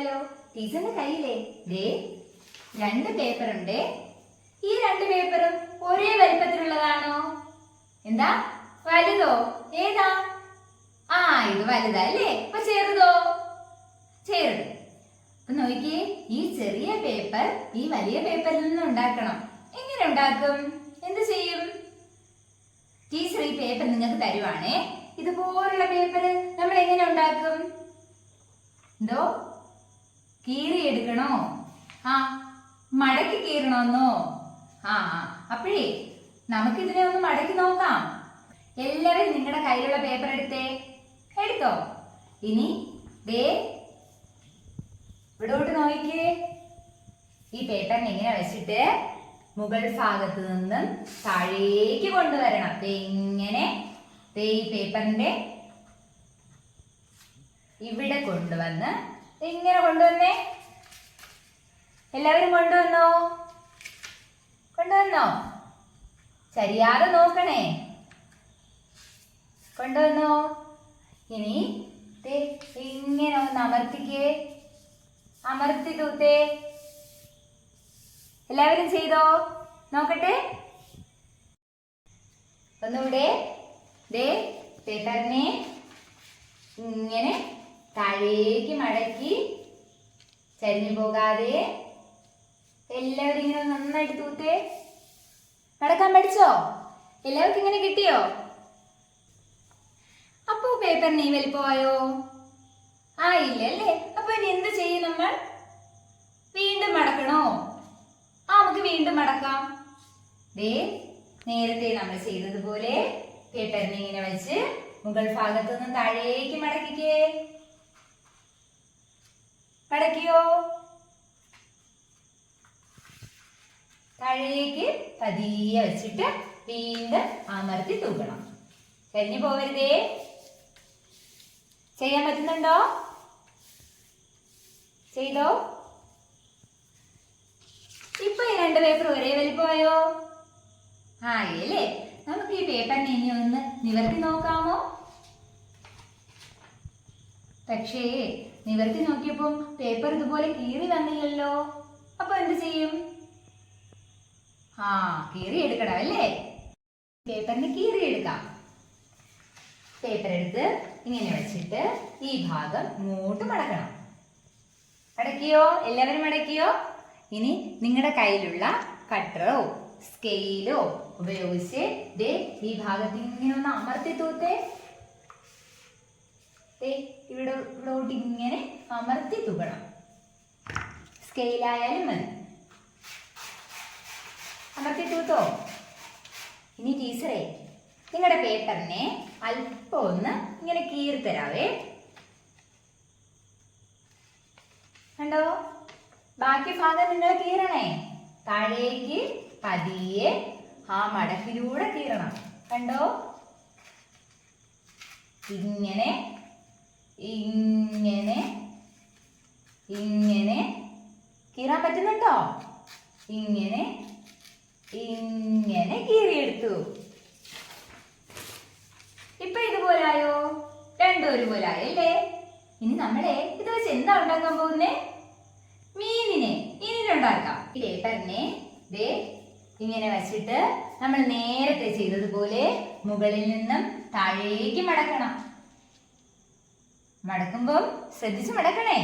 നോക്കിയാലോ? ടീച്ചറിന്റെ കയ്യിലേ ദേ 2 പേപ്പർ ഉണ്ട്. ഈ 2 പേപ്പറും ഒരേ വലിപ്പത്തിലുള്ളതാണോ? എന്താ വലുതോ? ഏതാ? ഇത് വലുതാ അല്ലേ? അപ്പൊ ചെറുതോ? ചെറുത്. അപ്പൊ നോക്കിയേ, ഈ ചെറിയ പേപ്പർ ഈ വലിയ പേപ്പറിൽ നിന്ന് ഉണ്ടാക്കണം. എങ്ങനെ ഉണ്ടാക്കും? എന്ത് ചെയ്യും? ടീച്ചർ ഈ പേപ്പർ നിങ്ങൾക്ക് തരുവാണേ. ഇതുപോലുള്ള പേപ്പർ നമ്മൾ എങ്ങനെ ഉണ്ടാക്കും? എന്തോ കീറി എടുക്കണോ? മടക്കി കീറണമെന്നോ? അപ്പോഴേ നമുക്കിതിനെ ഒന്ന് മടക്കി നോക്കാം. എല്ലാവരും നിങ്ങളുടെ കയ്യിലുള്ള പേപ്പർ എടുത്തോ. ഇനി ദേ ഇവിടോട്ട് നോക്കിയേ. ഈ പേപ്പറിനെ ഇങ്ങനെ വെച്ചിട്ട് മുകൾ ഭാഗത്ത് നിന്നും താഴേക്ക് കൊണ്ടുവരണം. ഇങ്ങനെ ഈ പേപ്പറിന്റെ ഇവിടെ കൊണ്ടുവന്ന് ഇങ്ങനെ കൊണ്ടുവന്നേ. എല്ലാവരും കൊണ്ടുവന്നോ? ചരിയാതെ നോക്കണേ. കൊണ്ടുവന്നോ? ഇനി ഇങ്ങനെ ഒന്ന് അമർത്തി തൂത്തേ. എല്ലാവരും ചെയ്തോ? നോക്കട്ടെ. ഒന്നുകൂടെ പേപ്പറിനെ ഇങ്ങനെ താഴേക്ക് മടക്കി ചരിഞ്ഞു പോകാതെ എല്ലാവരും ഇങ്ങനെ നന്നായിട്ട് തൂത്തേ. മടക്കാൻ പഠിച്ചോ? എല്ലാവർക്കും ഇങ്ങനെ കിട്ടിയോ? അപ്പോ പേപ്പറിന് ഈ വലിപ്പമായോ? ഇല്ല അല്ലേ? അപ്പൊ ഇനി എന്ത് ചെയ്യും നമ്മൾ? വീണ്ടും മടക്കണോ? നമുക്ക് വീണ്ടും മടക്കാം. നേരത്തെ നമ്മൾ ചെയ്തതുപോലെ പേപ്പറിനെ ഇങ്ങനെ വെച്ച് മുകൾ ഭാഗത്ത് നിന്ന് താഴേക്ക് മടക്കിയോ? താഴേക്ക് പതിയെ വെച്ചിട്ട് വീണ്ടും അമർത്തി തൂക്കണം. ചരിഞ്ഞു പോവരുതേ. ചെയ്യാൻ പറ്റുന്നുണ്ടോ? ചെയ്തോ? ഇപ്പൊ ഈ 2 പേപ്പർ ഒരേ വലിപ്പമായോ? അല്ലേ? നമുക്ക് ഈ പേപ്പറിനെ ഇനി ഒന്ന് നിവർത്തി നോക്കാമോ? പക്ഷേ നിവർത്തി നോക്കിയപ്പോ പേപ്പർ ഇതുപോലെ കീറി വന്നില്ലല്ലോ. അപ്പൊ എന്ത് ചെയ്യും? കീറി എടുക്കണം അല്ലേ? പേപ്പറിന് കീറി എടുക്കാം. പേപ്പർ എടുത്ത് ഇങ്ങനെ വെച്ചിട്ട് ഈ ഭാഗം ഇങ്ങോട്ട് മടക്കണം. മടക്കിയോ? എല്ലാവരും മടക്കിയോ? ഇനി നിങ്ങളുടെ കയ്യിലുള്ള കട്ടറോ സ്കെയിലോ ഉപയോഗിച്ച് ഈ ഭാഗത്ത് ഇങ്ങനെ ഒന്ന് അമർത്തി തൂത്തേ. ഇവിടോട്ട് ഇങ്ങനെ അമർത്തി തൂക്കണം. സ്കെയിലായാലും മതി. അമർത്തി തൂത്തോ? ഇനി ടീച്ചറേ നിങ്ങളുടെ പേപ്പറിനെ അല്പം ഒന്ന് ഇങ്ങനെ കീറി തരാവേ. കണ്ടോ? ബാക്കി ഭാഗം നിങ്ങൾ കീറണേ. താഴേക്ക് പതിയെ മടക്കിലൂടെ കീറണം. കണ്ടോ? ഇങ്ങനെ കീറാൻ പറ്റുന്നുണ്ടോ? ഇങ്ങനെ കീറിയെടുത്തു. ഇപ്പൊ ഇതുപോലായോ? രണ്ടും ഒരുപോലായോ അല്ലേ? ഇനി നമ്മളെ ഇത് വെച്ച് എന്താ ഉണ്ടാക്കാൻ പോകുന്നേ? മീനിനുണ്ടാക്കാം. ഈ പേപ്പറിനെ ഇങ്ങനെ വെച്ചിട്ട് നമ്മൾ നേരത്തെ ചെയ്തതുപോലെ മുകളിൽ നിന്നും താഴേക്ക് മടക്കണം. മടക്കുമ്പോൾ ശ്രദ്ധിച്ച് മടക്കണേ.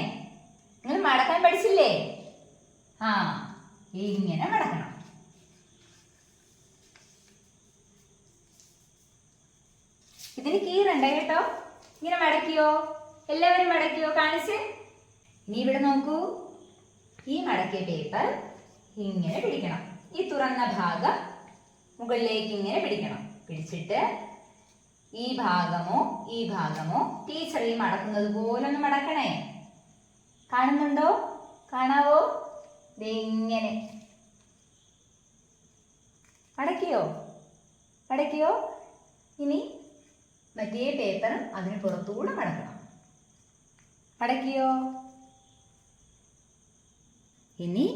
നിങ്ങൾ മടക്കാൻ പഠിച്ചില്ലേ? ഇങ്ങനെ മടക്കണം. ഇതിന് കീറണ്ട കേട്ടോ. ഇങ്ങനെ മടക്കിയോ? എല്ലാവരും മടക്കിയോ? കാണിച്ച്. ഇനി ഇവിടെ നോക്കൂ. ഈ മടക്കിയ പേപ്പർ ഇങ്ങനെ പിടിക്കണം. ഈ തുറന്ന ഭാഗം മുകളിലേക്ക് ഇങ്ങനെ പിടിക്കണം. പിടിച്ചിട്ട് ഈ ഭാഗമോ ടീച്ചർ ഈ മടക്കുന്നത് പോലെ ഒന്ന് മടക്കണേ. കാണുന്നുണ്ടോ? കാണാവോ? ഇങ്ങനെ മടക്കിയോ? ഇനി മറ്റേ പേപ്പറും അതിന് പുറത്തുകൂടെ മടക്കണം. മടക്കിയോ? ഇനി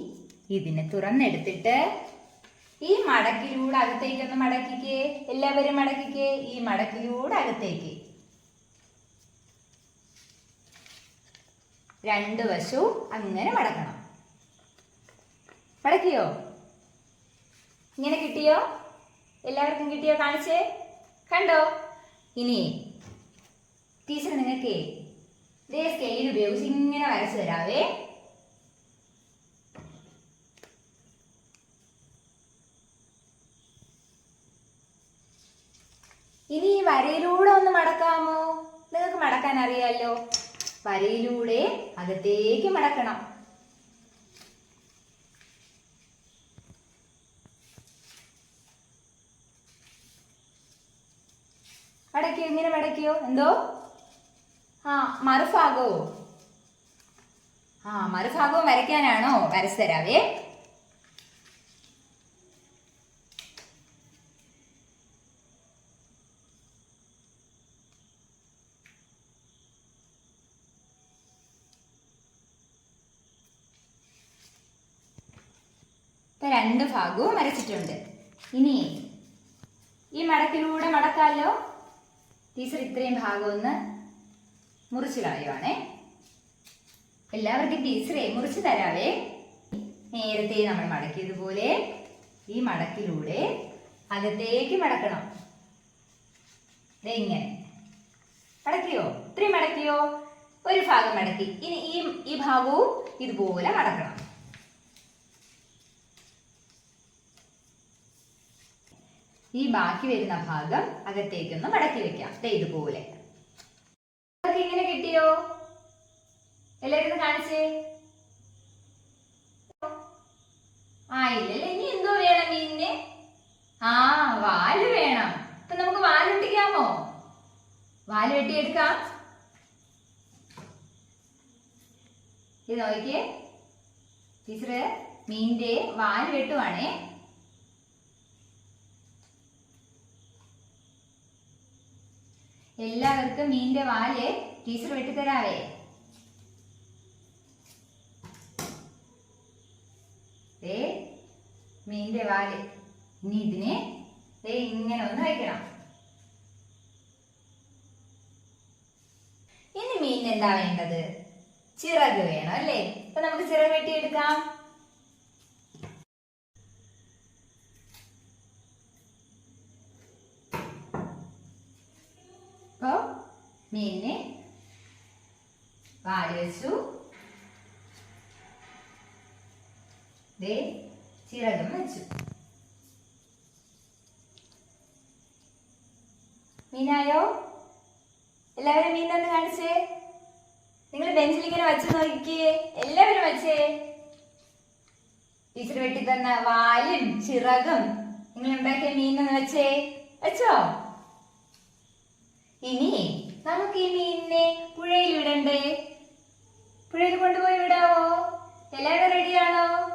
ഇതിനെ തുറന്നെടുത്തിട്ട് ഈ മടക്കിലൂടെ അകത്തേക്കൊന്ന് മടക്കിക്കേ. എല്ലാവരും മടക്കിക്കേ. ഈ മടക്കിലൂടെ അകത്തേക്ക് രണ്ട് വശവും അങ്ങനെ മടക്കണം. മടക്കിയോ? ഇങ്ങനെ കിട്ടിയോ? എല്ലാവർക്കും കിട്ടിയോ? കാണിച്ചേ. കണ്ടോ? ഇനി ടീച്ചർ നിങ്ങൾക്ക് ഇതേ സ്കെയിൽ ഉപയോഗിച്ച് ഇങ്ങനെ വരച്ചു തരാവേ. ഇനി ഈ വരയിലൂടെ ഒന്ന് മടക്കാമോ? നിങ്ങൾക്ക് മടക്കാൻ അറിയാലോ. വരയിലൂടെ അകത്തേക്ക് മടക്കണം. മടക്കിയോ? ഇങ്ങനെ മടക്കിയോ? എന്തോ? മറുഭാഗോ? മറുഭാഗവും വരയ്ക്കാനാണോ? വരച്ചു തരാവേ. രണ്ട് ഭാഗവും വരച്ചിട്ടുണ്ട്. ഇനി ഈ മടക്കിലൂടെ മടക്കാലോ. ടീച്ചർ ഇത്രയും ഭാഗം ഒന്ന് മുറിച്ച് കളയുവാണേ. എല്ലാവർക്കും ടീച്ചറെ മുറിച്ച് തരാവേ. നേരത്തെ നമ്മൾ മടക്കിയതുപോലെ ഈ മടക്കിലൂടെ അകത്തേക്ക് മടക്കണം. ഇങ്ങനെ മടക്കിയോ? ഇത്രയും മടക്കിയോ? ഒരു ഭാഗം മടക്കി. ഇനി ഈ ഭാഗവും ഇതുപോലെ മടക്കണം. ഈ ബാക്കി വരുന്ന ഭാഗം അകത്തേക്കൊന്ന് മടക്കി വെക്കാം. ഇതുപോലെ. ഇങ്ങനെ കിട്ടിയോ? എല്ലാവരും കാണിച്ചേ. ഇല്ലല്ലേ. ഇനി എന്തോ വേണം മീനിന്? വാല് വേണം. അപ്പൊ നമുക്ക് വാല് വെട്ടിക്കാമോ? വാല് വെട്ടിയെടുക്കാം. ഇത് നോക്കിയേ. ടീച്ചറ് മീനിന്റെ വാല് വെട്ടുവാണേ. എല്ലാവർക്കും മീനിന്റെ വാല് ടീച്ചർ വെട്ടിത്തരാവേ. മീനിന്റെ വാല്. ഇനി ഇതിനെ ഇങ്ങനെ ഒന്ന് വയ്ക്കണം. ഇനി മീനിന് എന്താ വേണ്ടത്? ചിറക് വേണം അല്ലേ? അപ്പൊ നമുക്ക് ചിറക് വെട്ടിയെടുക്കാം. അപ്പോ മീനിന് വാല് വെച്ചു. ചിറകും വെച്ചു. മീനായോ? എല്ലാവരും മീൻ തന്നെ കാണിച്ചേ. നിങ്ങൾ ബെഞ്ചിൽ ഇങ്ങനെ വച്ച് നോക്കിയേ. എല്ലാവരും വച്ചേ. ടീച്ചർ വെട്ടി തന്ന വാലും ചിറകും നിങ്ങൾ ഉണ്ടാക്കിയ മീനൊന്ന് വെച്ചേ. വെച്ചോ? ഇനി നമുക്ക് ഈ മീനിനെ പുഴയിൽ വിടണ്ടേ? പുഴയിൽ കൊണ്ടുപോയി വിടാവോ? എല്ലാവരും റെഡിയാണോ?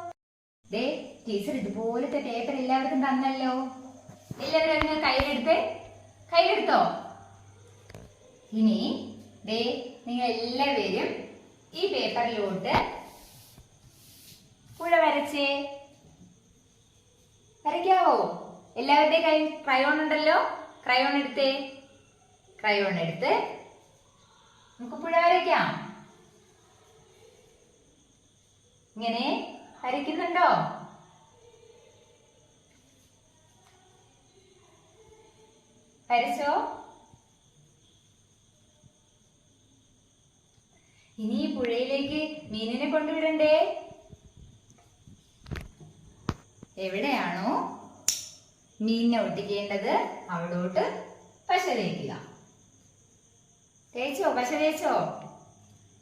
ടീച്ചർ ഇതുപോലത്തെ പേപ്പർ എല്ലാവർക്കും തന്നല്ലോ. എല്ലാവരും അങ്ങ് കയ്യിലെടുത്തോ? ഇനി നിങ്ങൾ എല്ലാവരും ഈ പേപ്പറിലോട്ട് പുഴ വരച്ചേ. വരയ്ക്കാവോ? എല്ലാവരുടെയും കയ്യിൽ ക്രയോൺ ഉണ്ടല്ലോ. ക്രയോൺ എടുത്ത് നമുക്ക് പുഴ വരയ്ക്കാം. ഇങ്ങനെ വരയ്ക്കുന്നുണ്ടോ? വരച്ചോ? ഇനി ഈ പുഴയിലേക്ക് മീനിനെ കൊണ്ടുവിടണ്ടേ? എവിടെയാണോ മീനിനെ ഒട്ടിക്കേണ്ടത് അവിടോട്ട് പശ തേക്കുക. പശ തേച്ചോ?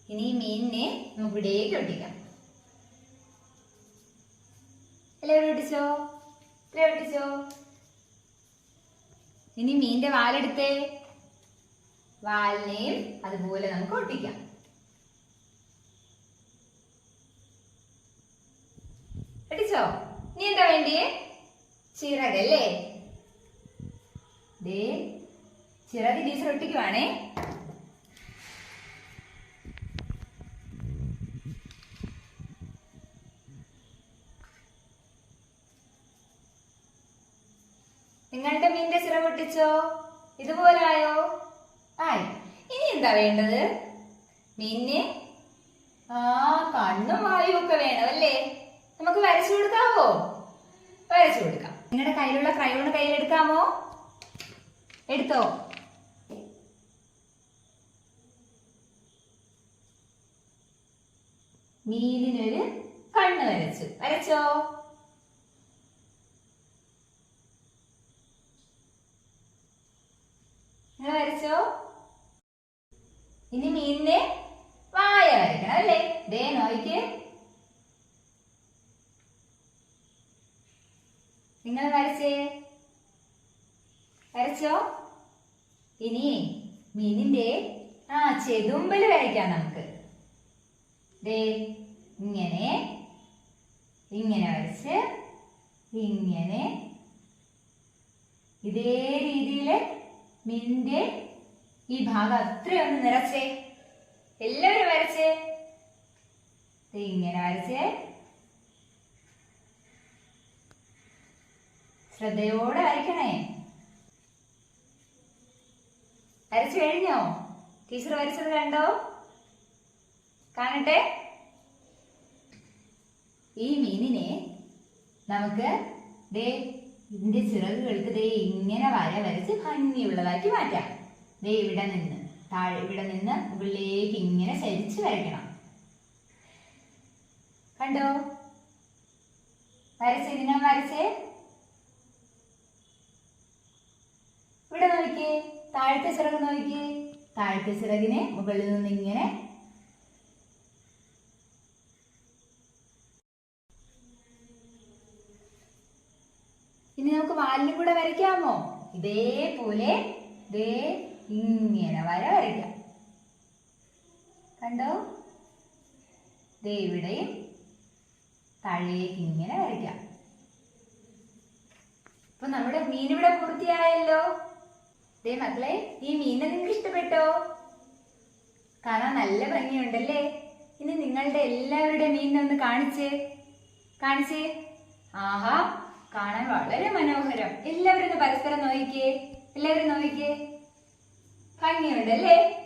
ഇനി ഈ മീനിനെ നമുക്ക് ഇവിടേക്ക് ഒട്ടിക്കാം. എല്ലാവരും ഒട്ടിച്ചോ? ഒട്ടിച്ചോ? ഇനി മീനിന്റെ വാലെടുത്തേ. വാലിനെയും അതുപോലെ നമുക്ക് ഒട്ടിക്കാം. ഒട്ടിച്ചോ? ഇനി എന്താ വേണ്ടിയേ? ചിറകല്ലേ? ചിറക് ടീച്ചർ ഒട്ടിക്കുവാണേ. നിങ്ങളുടെ മീനിന്റെ ചിറക് ഒട്ടിച്ചോ? ഇതുപോലായോ? ആയി. ഇനി എന്താ വേണ്ടത്? മീനിനെ കണ്ണും വായും ഒക്കെ വേണം അല്ലേ? നമുക്ക് വരച്ചു കൊടുക്കാവോ? വരച്ചു കൊടുക്കാം. നിങ്ങളുടെ കയ്യിലുള്ള ക്രയോൺ കയ്യിലെടുക്കാമോ? എടുത്തോ. മീനിനൊരു കണ്ണ് വരച്ചു. വരച്ചോ? നിങ്ങൾ വരച്ചോ? ഇനി മീനിനെ വായ വരയ്ക്കണം അല്ലേ? ദേ നോയിക്ക്. നിങ്ങൾ വരച്ചേ. വരച്ചോ? ഇനി മീനിന്റെ ചെതുമ്പല് വരയ്ക്കാം നമുക്ക്. ദേ ഇങ്ങനെ ഇങ്ങനെ വരച്ച് ഇങ്ങനെ ഇതേ രീതിയില് മീനിന്റെ ഈ ഭാഗം അത്രയൊന്ന് നിറച്ചേ. എല്ലാവരും വരച്ചേ. ഇങ്ങനെ വരച്ചേ. ശ്രദ്ധയോടെ വരയ്ക്കണേ. വരച്ചു കഴിഞ്ഞോ? ടീച്ചർ വരച്ചത് കണ്ടോ? കാണട്ടെ. ഈ മീനിനെ നമുക്ക് ദേ ഇതിന്റെ ചിറകുകൾക്ക് ദേ ഇങ്ങനെ വര വരച്ച് ഭംഗിയുള്ളതാക്കി മാറ്റാം. ദേ ഇവിടെ നിന്ന് ഇവിടെ നിന്ന് മുകളിലേക്ക് ഇങ്ങനെ ചരിച്ച് വരയ്ക്കണം. കണ്ടോ? വരച്ചേ. നിങ്ങൾ വരച്ചേ. ഇവിടെ നോക്കിയേ. താഴത്തെ ചിറക് നോക്കിയേ. താഴത്തെ ചിറകിനെ മുകളിൽ നിന്ന് ഇങ്ങനെ ഇനി നമുക്ക് വാലിനും കൂടെ വരയ്ക്കാമോ? ഇതേപോലെ ദേ ഇങ്ങനെ വരയ്ക്കാം. കണ്ടോ? ദേ ഇവിടെയും താഴേക്ക് ഇങ്ങനെ വരയ്ക്കാം. ഇപ്പൊ നമ്മുടെ മീൻ ഇവിടെ പൂർത്തിയായല്ലോ. ദേ മക്കളെ, ഈ മീനെ നിങ്ങൾക്ക് ഇഷ്ടപ്പെട്ടോ? കാണാൻ നല്ല ഭംഗിയുണ്ടല്ലേ? ഇനി നിങ്ങളുടെ എല്ലാവരുടെ മീനിനൊന്ന് കാണിച്ചേ. ആഹാ, കാണാൻ വളരെ മനോഹരം. എല്ലാവരും ഒന്ന് പരസ്പരം നോക്കിക്കേ. എല്ലാവരും നോക്കിക്കേ. ഭംഗിയുണ്ടല്ലേ?